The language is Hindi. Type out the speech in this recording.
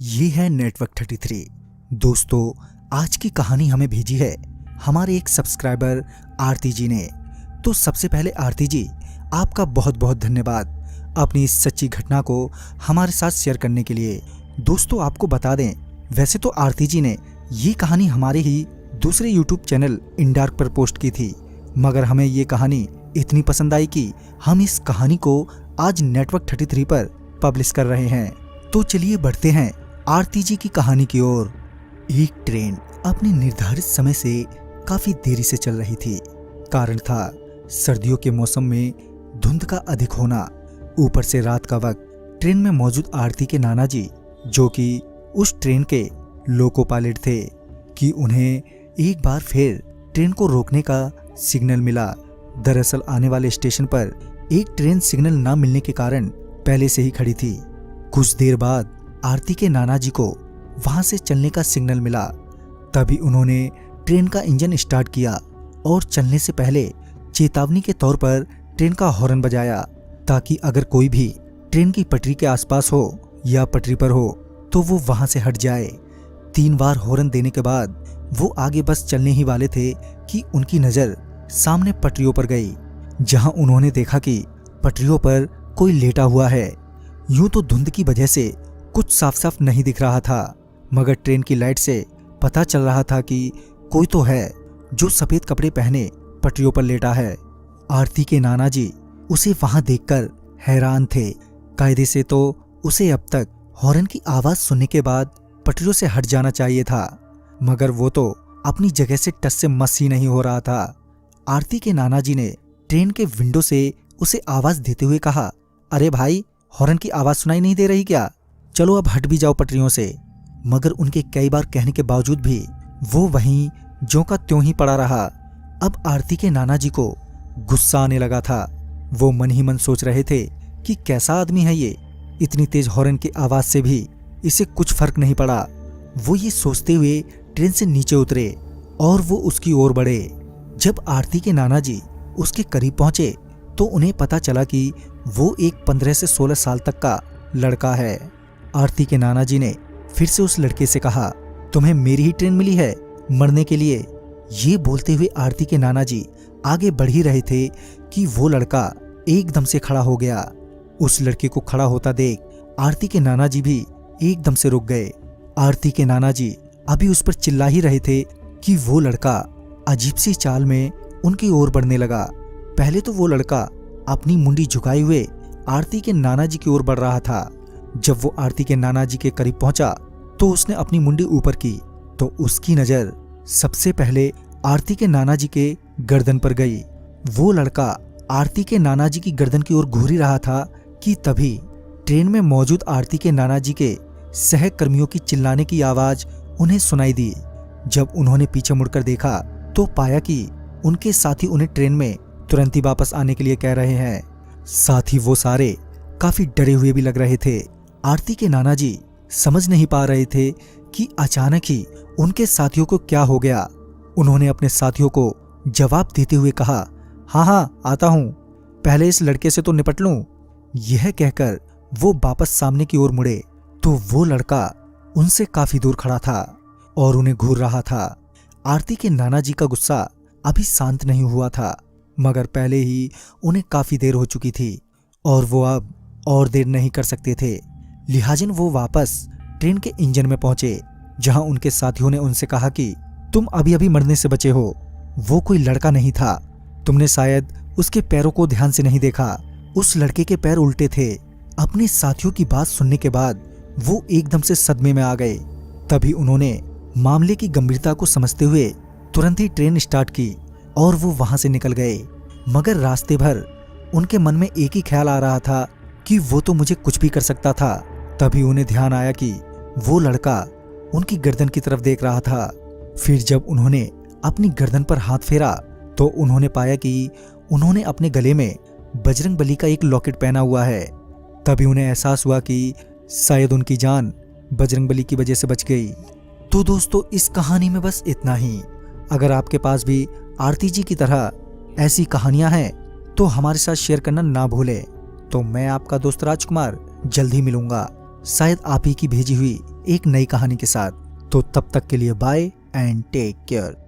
ये है नेटवर्क 33। दोस्तों, आज की कहानी हमें भेजी है हमारे एक सब्सक्राइबर आरती जी ने। तो सबसे पहले आरती जी, आपका बहुत बहुत धन्यवाद अपनी इस सच्ची घटना को हमारे साथ शेयर करने के लिए। दोस्तों, आपको बता दें, वैसे तो आरती जी ने ये कहानी हमारे ही दूसरे यूट्यूब चैनल इंडार्क पर पोस्ट की थी, मगर हमें ये कहानी इतनी पसंद आई कि हम इस कहानी को आज नेटवर्क 33 पर पब्लिश कर रहे हैं। तो चलिए बढ़ते हैं आरती जी की कहानी की ओर। एक ट्रेन अपने निर्धारित समय से काफी देरी से चल रही थी। कारण था सर्दियों के मौसम में धुंध का अधिक होना। ऊपर से रात का वक्त ट्रेन में मौजूद आरती के नाना जी, जो कि उस ट्रेन के लोको पायलट थे, कि उन्हें एक बार फिर ट्रेन को रोकने का सिग्नल मिला। दरअसल आने वाले स्टेशन पर एक ट्रेन सिग्नल न मिलने के कारण पहले से ही खड़ी थी। कुछ देर बाद आरती के नाना जी को वहां से चलने का सिग्नल मिला। तभी उन्होंने ट्रेन का इंजन स्टार्ट किया और चलने से पहले चेतावनी के तौर पर ट्रेन का हॉर्न बजाया, ताकि अगर कोई भी ट्रेन की पटरी के आसपास हो या पटरी पर हो तो वो वहां से हट जाए। 3 बार हॉर्न देने के बाद वो आगे बस चलने ही वाले थे कि उनकी नजर सामने पटरियों पर गई, जहां उन्होंने देखा कि पटरियों पर कोई लेटा हुआ है। यूं तो धुंध की वजह से कुछ साफ साफ नहीं दिख रहा था, मगर ट्रेन की लाइट से पता चल रहा था कि कोई तो है जो सफेद कपड़े पहने पटरियों पर लेटा है। आरती के नाना जी उसे वहां देखकर हैरान थे। कायदे से तो उसे अब तक हॉर्न की आवाज सुनने के बाद पटरियों से हट जाना चाहिए था, मगर वो तो अपनी जगह से टस से मस ही नहीं हो रहा था। आरती के नाना जी ने ट्रेन के विंडो से उसे आवाज देते हुए कहा, अरे भाई, हॉर्न की आवाज सुनाई नहीं दे रही क्या? चलो अब हट भी जाओ पटरियों से। मगर उनके कई बार कहने के बावजूद भी वो वहीं ज्यों का त्यों ही पड़ा रहा। अब आरती के नाना जी को गुस्सा आने लगा था। वो मन ही मन सोच रहे थे कि कैसा आदमी है ये, इतनी तेज हॉर्न की आवाज से भी इसे कुछ फर्क नहीं पड़ा। वो ये सोचते हुए ट्रेन से नीचे उतरे और वो उसकी ओर बढ़े। जब आरती के नाना जी उसके करीब पहुंचे तो उन्हें पता चला कि वो एक 15 से 16 साल तक का लड़का है। आरती के नाना जी ने फिर से उस लड़के से कहा, तुम्हें मेरी ही ट्रेन मिली है मरने के लिए? ये बोलते हुए आरती के नाना जी आगे बढ़ ही रहे थे कि वो लड़का एकदम से खड़ा हो गया। उस लड़के को खड़ा होता देख आरती के नाना जी भी एकदम से रुक गए। आरती के नाना जी अभी उस पर चिल्ला ही रहे थे कि वो लड़का अजीब सी चाल में उनकी ओर बढ़ने लगा। पहले तो वो लड़का अपनी मुंडी झुकाए हुए आरती के नाना जी की ओर बढ़ रहा था। जब वो आरती के नाना जी के करीब पहुंचा तो उसने अपनी मुंडी ऊपर की तो उसकी नजर सबसे पहले आरती के नाना जी के गर्दन पर गई। वो लड़का आरती के नाना जी की गर्दन की ओर घूर ही रहा था कि तभी ट्रेन में मौजूद आरती के नाना जी के सहकर्मियों की चिल्लाने की आवाज उन्हें सुनाई दी। जब उन्होंने पीछे मुड़कर देखा तो पाया कि उनके साथी उन्हें ट्रेन में तुरंत ही वापस आने के लिए कह रहे हैं। साथ ही वो सारे काफी डरे हुए भी लग रहे थे। आरती के नाना जी समझ नहीं पा रहे थे कि अचानक ही उनके साथियों को क्या हो गया। उन्होंने अपने साथियों को जवाब देते हुए कहा, हाँ हाँ आता हूं, पहले इस लड़के से तो निपट लूं। यह कहकर वो वापस सामने की ओर मुड़े तो वो लड़का उनसे काफी दूर खड़ा था और उन्हें घूर रहा था। आरती के नाना जी का गुस्सा अभी शांत नहीं हुआ था, मगर पहले ही उन्हें काफी देर हो चुकी थी और वो अब और देर नहीं कर सकते थे। लिहाजन वो वापस ट्रेन के इंजन में पहुंचे, जहां उनके साथियों ने उनसे कहा कि तुम अभी अभी मरने से बचे हो। वो कोई लड़का नहीं था, तुमने शायद उसके पैरों को ध्यान से नहीं देखा। उस लड़के के पैर उल्टे थे। अपने साथियों की बात सुनने के बाद वो एकदम से सदमे में आ गए। तभी उन्होंने मामले की गंभीरता को समझते हुए तुरंत ही ट्रेन स्टार्ट की और वो वहां से निकल गए। मगर रास्ते भर उनके मन में एक ही ख्याल आ रहा था कि वो तो मुझे कुछ भी कर सकता था। तभी उन्हें ध्यान आया कि वो लड़का उनकी गर्दन की तरफ देख रहा था। फिर जब उन्होंने अपनी गर्दन पर हाथ फेरा तो उन्होंने पाया कि उन्होंने अपने गले में बजरंगबली का एक लॉकेट पहना हुआ है। तभी उन्हें एहसास हुआ कि शायद उनकी जान बजरंगबली की वजह से बच गई। तो दोस्तों, इस कहानी में बस इतना ही। अगर आपके पास भी आरती जी की तरह ऐसी कहानियां हैं तो हमारे साथ शेयर करना ना भूलें। तो मैं आपका दोस्त राजकुमार जल्द ही मिलूंगा। शायद आप ही की भेजी हुई एक नई कहानी के साथ। तो तब तक के लिए बाय एंड टेक केयर।